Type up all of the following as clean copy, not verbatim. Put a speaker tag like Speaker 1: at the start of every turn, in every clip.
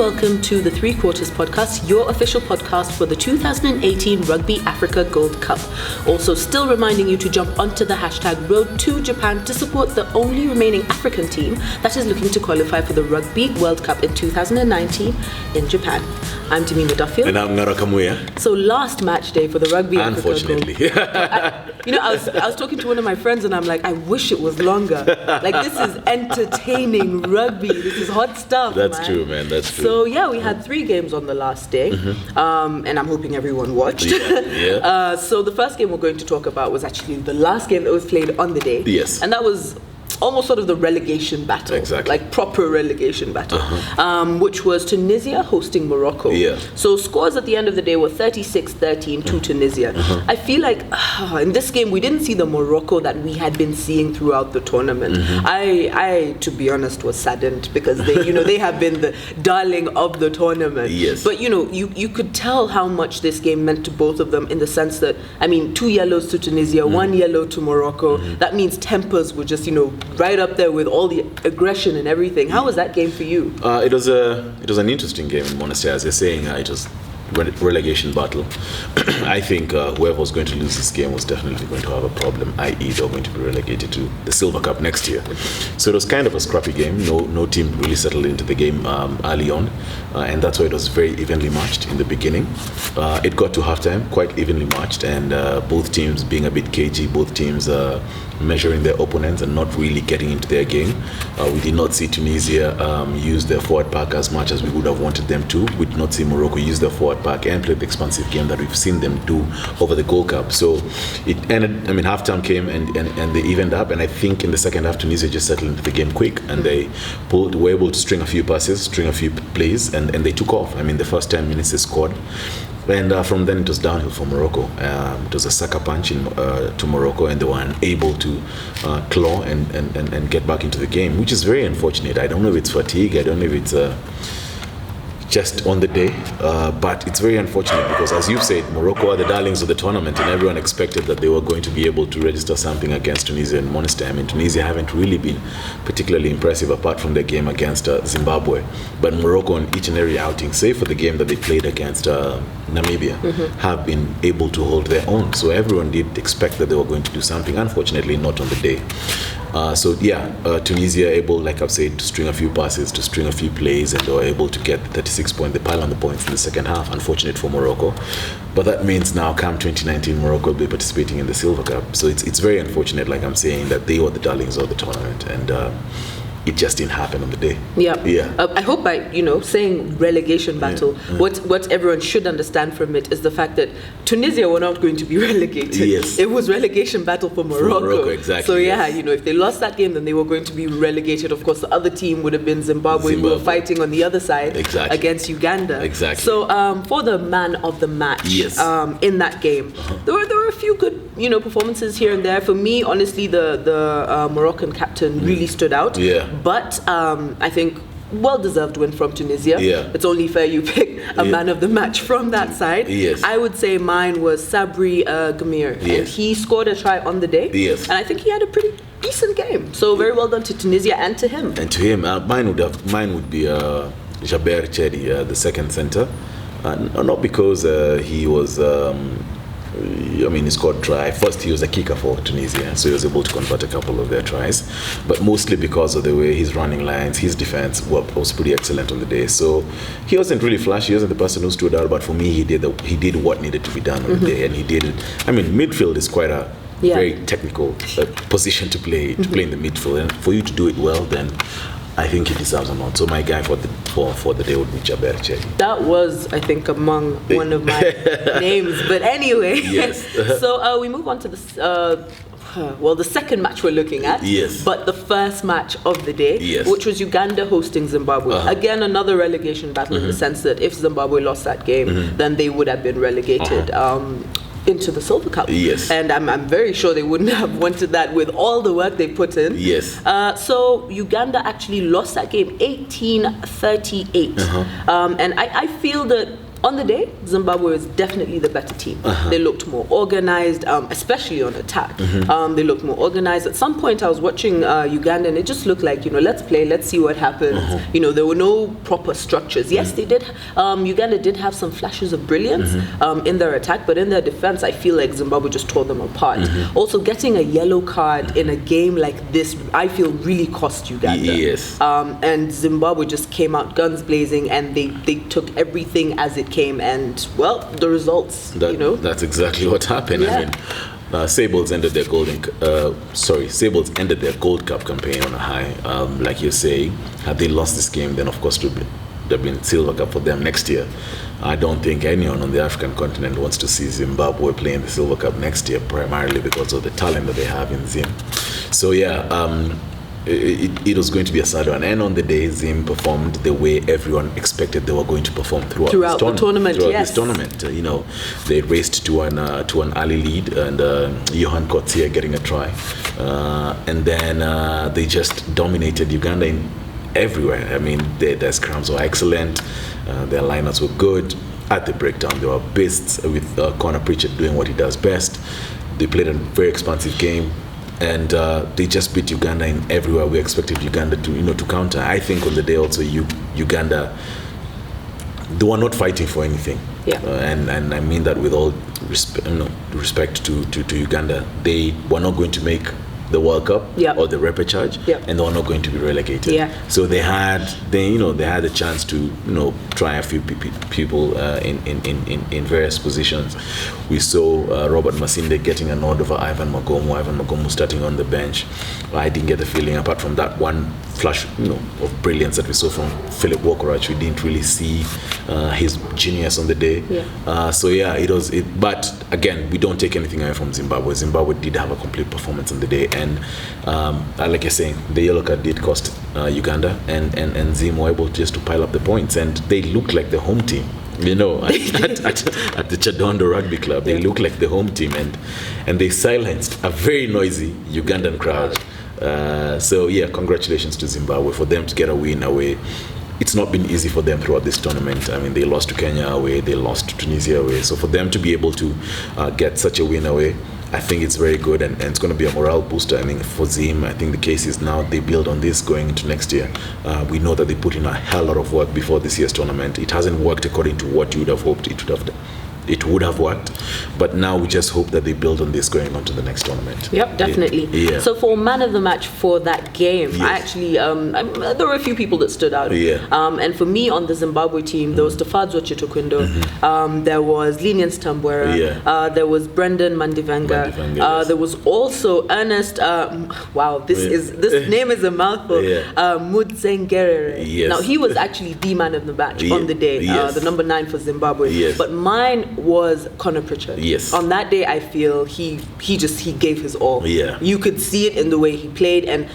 Speaker 1: welcome to the Three Quarters Podcast, your official podcast for the 2018 Rugby Africa Gold Cup. Also, still reminding you to jump onto the hashtag Road to Japan to support the only remaining African team that is looking to qualify for the Rugby World Cup in 2019 in Japan. I'm Timima Duffield.
Speaker 2: And I'm Ngara Kamuya.
Speaker 1: So last match day for the Rugby
Speaker 2: Unfortunately.
Speaker 1: Africa Gold Cup. I was talking to one of my friends and I'm like, I wish it was longer. Like, this is entertaining rugby. This is hot stuff,
Speaker 2: That's true, man. That's true.
Speaker 1: So yeah, we had 3 games on the last day, and I'm hoping everyone watched.
Speaker 2: Yeah.
Speaker 1: So the first game we're going to talk about was actually the last game that was played on the day.
Speaker 2: Yes.
Speaker 1: And that was almost sort of the relegation battle.
Speaker 2: Exactly.
Speaker 1: Like proper relegation battle, which was Tunisia hosting Morocco.
Speaker 2: Yeah.
Speaker 1: So scores at the end of the day were 36-13 to Tunisia. I feel like in this game we didn't see the Morocco that we had been seeing throughout the tournament. I, to be honest, was saddened because they, they have been the darling of the tournament.
Speaker 2: Yes.
Speaker 1: But you could tell how much this game meant to both of them in the sense that, 2 yellows to Tunisia, 1 yellow to Morocco. That means tempers were just, right up there with all the aggression and everything. How was that game for you?
Speaker 2: It was an interesting game in Monastir. As you're saying, it was relegation battle. I think whoever was going to lose this game was definitely going to have a problem, i.e. they were going to be relegated to the Silver Cup next year. So it was kind of a scrappy game. No team really settled into the game early on, and that's why it was very evenly matched in the beginning. It got to halftime quite evenly matched, and both teams being a bit cagey, both teams measuring their opponents and not really getting into their game. We did not see Tunisia use their forward pack as much as we would have wanted them to. We did not see Morocco use their forward pack and play the expansive game that we've seen them do over the Gold Cup. So it ended, halftime came and they evened up, and I think in the second half Tunisia just settled into the game quick and they were able to string a few passes, string a few plays, and they took off. The first 10 minutes they scored. And from then it was downhill for Morocco. It was a sucker punch to Morocco, and they were unable to claw and get back into the game, which is very unfortunate. I don't know if it's fatigue, I don't know if it's just on the day, but it's very unfortunate because, as you've said, Morocco are the darlings of the tournament, and everyone expected that they were going to be able to register something against Tunisia and Monastir. Tunisia haven't really been particularly impressive apart from their game against Zimbabwe, but Morocco on each and every outing, save for the game that they played against Namibia, have been able to hold their own. So everyone did expect that they were going to do something. Unfortunately, not on the day. Tunisia able, like I've said, to string a few passes, to string a few plays, and they were able to get 36 points. They pile on the points in the second half. Unfortunate for Morocco, but that means now come 2019, Morocco will be participating in the Silver Cup. So it's very unfortunate, like I'm saying, that they were the darlings of the tournament, and it just didn't happen on the day. I hope by saying relegation battle, what everyone should understand from it is the fact that Tunisia were not going to be relegated. Yes.
Speaker 1: It was relegation battle for Morocco.
Speaker 2: Exactly.
Speaker 1: So if they lost that game, then they were going to be relegated. Of course, the other team would have been Zimbabwe, who were fighting on the other side against Uganda.
Speaker 2: Exactly.
Speaker 1: So for the man of the match in that game, there were a few good performances here and there. For me, honestly, the Moroccan captain really stood out. But I think well-deserved win from Tunisia. It's only fair you pick a man of the match from that side. I would say mine was Sabri Gamir. And he scored a try on the day. And I think he had a pretty decent game. So very well done to Tunisia and to him.
Speaker 2: Mine would be Jaber Chedi, the second center. Not because he was... he scored try. First, he was a kicker for Tunisia, so he was able to convert a couple of their tries. But mostly because of the way he's running lines, his defense was pretty excellent on the day. So he wasn't really flashy. He wasn't the person who stood out. But for me, he did what needed to be done on the day, and he did it. Midfield is quite a very technical position to play in the midfield, and for you to do it well, then I think he deserves a nod. So my guy for the day would be Jaber Chedi.
Speaker 1: That was, I think, among one of my names. But anyway, so we move on to the second match we're looking at. But the first match of the day, which was Uganda hosting Zimbabwe. Again, another relegation battle in the sense that if Zimbabwe lost that game, then they would have been relegated. Into the Silver Cup. And I'm very sure they wouldn't have wanted that with all the work they put in. So Uganda actually lost that game 18-38. And I feel that on the day, Zimbabwe was definitely the better team. They looked more organized, especially on attack. They looked more organized. At some point, I was watching Uganda, and it just looked like, let's play, let's see what happens. There were no proper structures. Yes, they did. Uganda did have some flashes of brilliance in their attack, but in their defense, I feel like Zimbabwe just tore them apart. Also, getting a yellow card in a game like this, I feel really cost Uganda.
Speaker 2: Yes.
Speaker 1: And Zimbabwe just came out guns blazing, and they took everything as it came, and well, the results.
Speaker 2: That's exactly what happened.
Speaker 1: Yeah.
Speaker 2: I mean, Sables ended their Sables ended their Gold Cup campaign on a high. Like you say, had they lost this game, then of course there'd been Silver Cup for them next year. I don't think anyone on the African continent wants to see Zimbabwe playing the Silver Cup next year, primarily because of the talent that they have in Zim. So yeah, it was going to be a sad one. And on the day, Zim performed the way everyone expected they were going to perform throughout
Speaker 1: the tournament.
Speaker 2: This tournament, they raced to an early lead, and Johan Kotsia getting a try, and then they just dominated Uganda in everywhere. I mean, their scrums were excellent, their lineups were good. At the breakdown, they were beasts, with Connor Pritchard doing what he does best. They played a very expansive game, and they just beat Uganda in everywhere. We expected Uganda to counter. I think on the day also, Uganda, they were not fighting for anything.
Speaker 1: Yeah.
Speaker 2: And I mean that with all respect to Uganda. They were not going to make the World Cup or the repechage, and they were not going to be relegated. Yeah. So they had a chance to try a few people in various positions. We saw Robert Masinde getting a nod over Ivan Magomu starting on the bench. I didn't get the feeling, apart from that one flash of brilliance that we saw from Philip Wokorach, we didn't really see his genius on the day. So yeah, it was. But again, we don't take anything away from Zimbabwe. Zimbabwe did have a complete performance on the day, and like you're saying, the yellow card did cost Uganda, and Zim were able just to pile up the points, and they looked like the home team. At the Chadondo Rugby Club, they looked like the home team, and they silenced a very noisy Ugandan crowd. So yeah, congratulations to Zimbabwe for them to get a win away. It's not been easy for them throughout this tournament. I mean, they lost to Kenya away, they lost to Tunisia away. So for them to be able to get such a win away, I think it's very good, and it's going to be a morale booster. I mean, for Zim, I think the case is now they build on this going into next year. We know that they put in a hell lot of work before this year's tournament. It hasn't worked according to what you would have hoped it would have worked, but now we just hope that they build on this going on to the next tournament.
Speaker 1: Yep, definitely.
Speaker 2: Yeah.
Speaker 1: So for man of the match for that game, I actually there were a few people that stood out. And for me on the Zimbabwe team, there was Tafadzwa Chitokwindo, there was Linian Stambwera, there was Brendan Mandivenga, there was also Ernest. This name is a mouthful. Mudzengerere. Now he was actually the man of the match on the day, the number 9 for Zimbabwe. But mine was Connor Pritchard. On that day, I feel he gave his all. You could see it in the way he played, and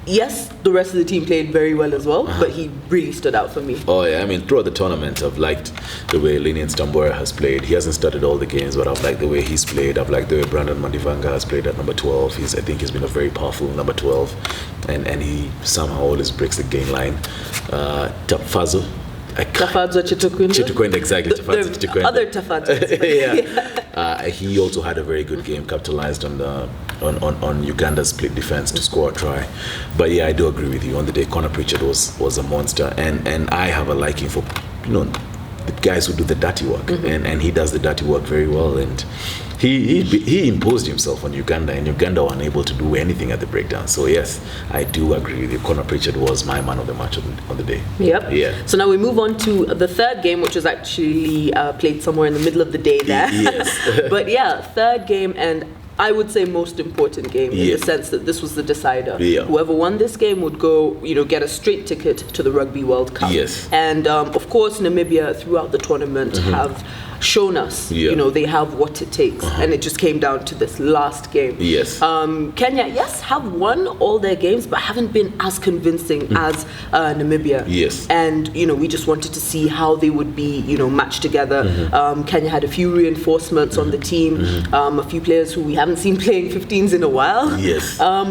Speaker 1: yes, the rest of the team played very well as well, but he really stood out for me. Oh yeah, I mean, throughout the tournament, I've liked the way Linian Stambwera has played. He hasn't started all the games, but I've liked the way he's played. I've liked the way Brandon Mandivanga has played at number 12. I think he's been a very powerful number 12, and he somehow always breaks the game line. Tafadzwa Chitokwindo, exactly. Tafadzwa Chitokwindo. Other Tafadzwa. He also had a very good game, capitalized on Uganda's split defense to score a try. But yeah, I do agree with you. On the day, Connor Pritchard was a monster, and I have a liking for the guys who do the dirty work, and he does the dirty work very well, and he imposed himself on Uganda, and Uganda were unable to do anything at the breakdown. So yes, I do agree with you. Connor Pritchard was my man of the match on the day. Yeah. So now we move on to the third game, which was actually played somewhere in the middle of the day there. Yes. But yeah, third game, and I would say most important game in the sense that this was the decider. Whoever won this game would go, get a straight ticket to the Rugby World Cup. And of course, Namibia throughout the tournament have shown us, they have what it takes, and it just came down to this last game. Kenya, have won all their games, but haven't been as convincing as Namibia. And we just wanted to see how they would be, matched together. Kenya had a few reinforcements on the team, a few players who we haven't seen playing 15s in a while.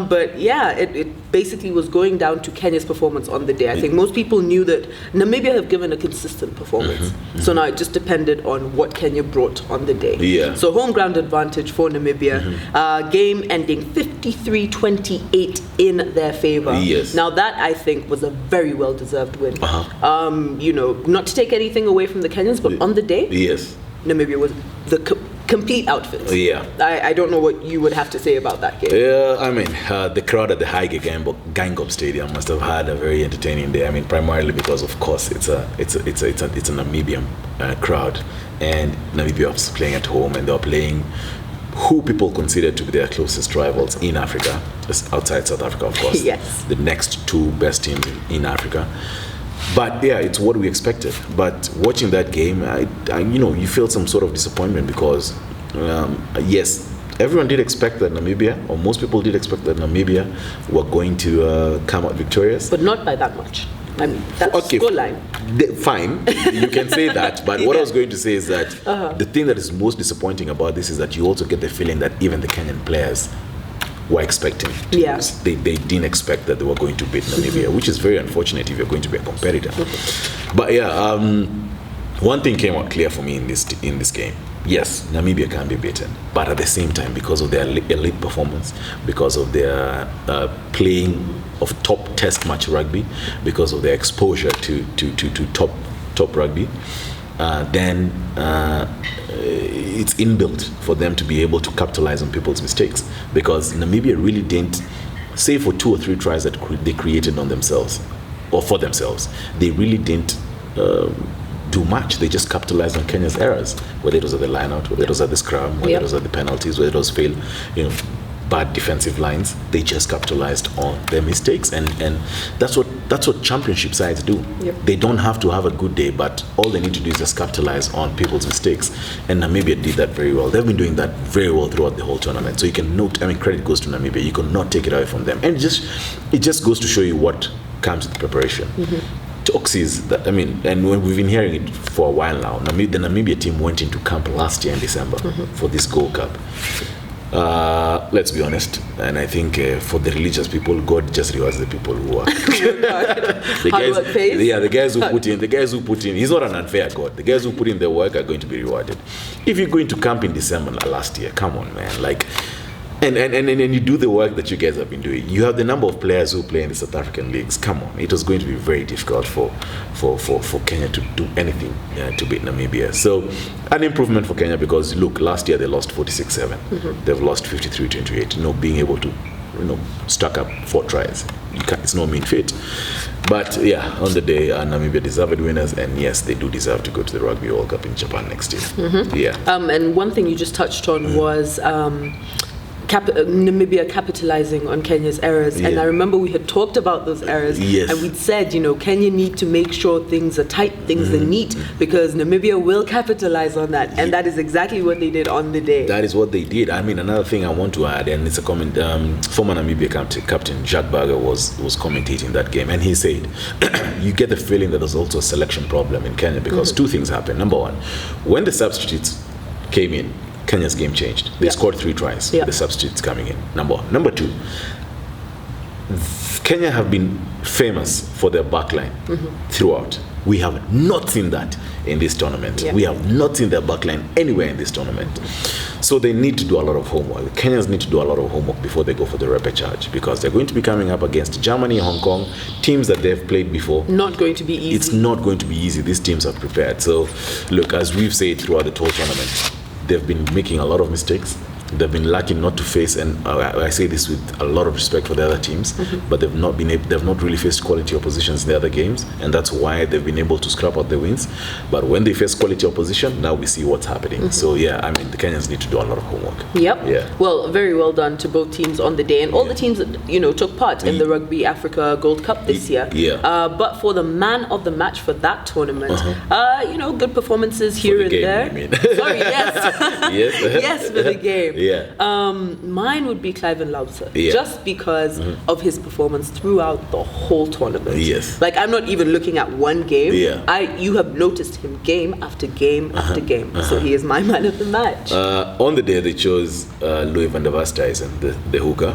Speaker 1: But yeah, it basically was going down to Kenya's performance on the day. I think most people knew that Namibia have given a consistent performance. So now it just depended on what Kenya brought on the day.
Speaker 2: Yeah.
Speaker 1: So home ground advantage for Namibia. Game ending 53-28 in their favor.
Speaker 2: Yes.
Speaker 1: Now that, I think, was a very well-deserved win. Not to take anything away from the Kenyans, but on the day,
Speaker 2: yes,
Speaker 1: Namibia was the complete outfit.
Speaker 2: Yeah.
Speaker 1: I don't know what you would have to say about that game.
Speaker 2: Yeah, I mean, the crowd at the Gangop Stadium must have had a very entertaining day. I mean, primarily because, of course, it's a Namibian crowd, and Namibia was playing at home, and they were playing who people consider to be their closest rivals in Africa, outside South Africa, of course.
Speaker 1: Yes.
Speaker 2: The next two best teams in Africa. But yeah, it's what we expected. But watching that game, you feel some sort of disappointment because, yes, everyone did expect that Namibia, or most people did expect that Namibia were going to come out victorious.
Speaker 1: But not by that much. I mean, that's scoreline.
Speaker 2: Fine, you can say that. But what I was going to say is that the thing that is most disappointing about this is that you also get the feeling that even the Kenyan players were expecting to lose. They didn't expect that they were going to beat Namibia, which is very unfortunate if you're going to be a competitor. But yeah, one thing came out clear for me in this game. Yes, Namibia can be beaten, but at the same time, because of their elite performance, because of their playing of top test match rugby, because of their exposure to top rugby, then it's inbuilt for them to be able to capitalize on people's mistakes, because Namibia really didn't, save for 2 or 3 tries that they created on themselves or for themselves, they really didn't do much. They just capitalized on Kenya's errors, whether it was at the line-out, whether it was at the scrum, whether it was at the penalties, whether it was bad defensive lines. They just capitalized on their mistakes, and that's what championship sides do. They don't have to have a good day, but all they need to do is just capitalize on people's mistakes, and Namibia did that very well. They've been doing that very well throughout the whole tournament, so you can note, credit goes to Namibia. You cannot take it away from them, and it just goes to show you what comes with preparation. Toxis that, and we've been hearing it for a while now. The Namibia team went into camp last year in December for this Gold Cup. Let's be honest, and I think for the religious people, God just rewards the people who work. the guys who put in. He's not an unfair God. The guys who put in the work are going to be rewarded. If you're going to camp in December last year, come on, man, And you do the work that you guys have been doing. You have the number of players who play in the South African leagues. Come on, it was going to be very difficult for Kenya to do anything to beat Namibia. So an improvement for Kenya, because look, last year they lost 46-7. They've lost 53-28. Being able to stack up 4 tries, it's no mean feat. But yeah, on the day, Namibia deserved winners, and yes, they do deserve to go to the Rugby World Cup in Japan next year. Yeah.
Speaker 1: And one thing you just touched on was Namibia capitalizing on Kenya's errors, and I remember we had talked about those errors, and we'd said, Kenya need to make sure things are tight, things are neat, because Namibia will capitalize on that, and that is exactly what they did on the day.
Speaker 2: That is what they did. Another thing I want to add, and it's a comment, former Namibia captain Jacques Burger was commentating that game, and he said, you get the feeling that there's also a selection problem in Kenya, because 2 things happened. Number one, when the substitutes came in, Kenya's game changed. They scored 3 tries. The substitutes coming in. Number one. Number 2, Kenya have been famous for their backline throughout. We have not seen that in this tournament. We have not seen their backline anywhere in this tournament. So they need to do a lot of homework. Kenyans need to do a lot of homework before they go for the repechage, because they're going to be coming up against Germany, Hong Kong, teams that they've played before.
Speaker 1: Not going to be easy.
Speaker 2: It's not going to be easy. These teams are prepared. So look, as we've said throughout the whole tournament, they've been making a lot of mistakes. They've been lucky not to face, and I say this with a lot of respect for the other teams, but they've not really faced quality oppositions in the other games, and that's why they've been able to scrap out the wins. But when they face quality opposition, now we see what's happening. So yeah, the Kenyans need to do a lot of homework. Yeah.
Speaker 1: Well, very well done to both teams on the day, and all the teams that took part in the Rugby Africa Gold Cup this year. But for the man of the match for that tournament, good performances here and there. Sorry, yes. Yes, for the game. Mine would be Cliven Lauser, just because of his performance throughout the whole tournament. I'm not even looking at one game. You have noticed him game after game after game. So he is my man of the match.
Speaker 2: On the day they chose Louis van der Westhuizen, the hooker.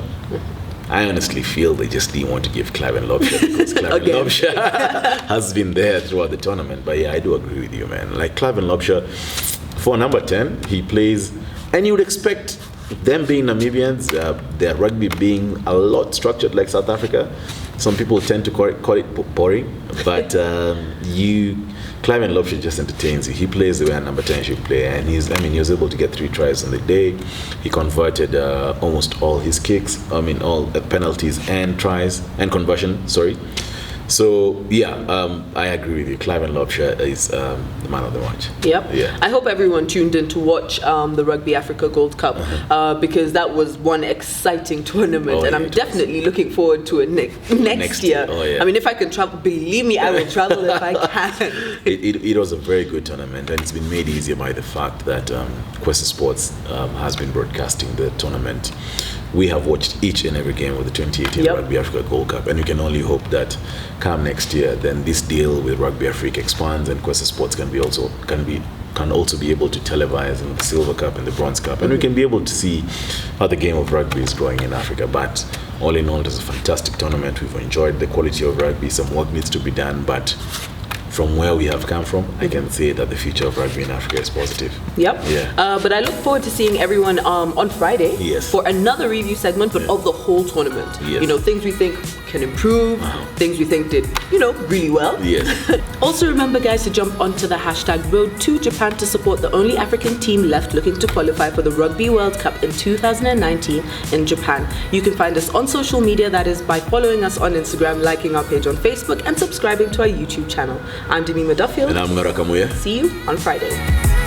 Speaker 2: I honestly feel they just didn't want to give Clive and Lobsher because Clive and Lobsher has been there throughout the tournament. But yeah, I do agree with you, man. Like Clive and Lobsher, for number 10, he plays, and you would expect them being Namibians, their rugby being a lot structured like South Africa. Some people tend to call it boring, but Clive and Lobsher just entertains you. He plays the way a number 10 should play, and he was able to get 3 tries on the day. He converted almost all his kicks, all penalties and tries and conversion. So yeah, I agree with you. Clive and Lobsher is the man of the match.
Speaker 1: Yep. Yeah. I hope everyone tuned in to watch the Rugby Africa Gold Cup because that was one exciting tournament, and I'm definitely looking forward to it next year. Oh, yeah. I mean, if I can travel, believe me, I will travel if I can.
Speaker 2: It was a very good tournament, and it's been made easier by the fact that Quest Sports has been broadcasting the tournament. We have watched each and every game of the 2018 Rugby Africa Gold Cup, and we can only hope that come next year, then this deal with Rugby Africa expands, and Quest Sports can also be able to televise in the Silver Cup and the Bronze Cup, and we can be able to see how the game of rugby is growing in Africa. But all in all, it was a fantastic tournament. We've enjoyed the quality of rugby. Some work needs to be done, but from where we have come from, I can say that the future of rugby in Africa is positive.
Speaker 1: Yep. Yeah. But I look forward to seeing everyone on Friday for another review segment, but of the whole tournament. Yes. Things we think can improve, things we think did, really well. Yes. Also remember, guys, to jump onto the hashtag Road to Japan to support the only African team left looking to qualify for the Rugby World Cup in 2019 in Japan. You can find us on social media, that is by following us on Instagram, liking our page on Facebook, and subscribing to our YouTube channel. I'm Demima Duffield.
Speaker 2: And I'm Ngara Kamuya.
Speaker 1: See you on Friday.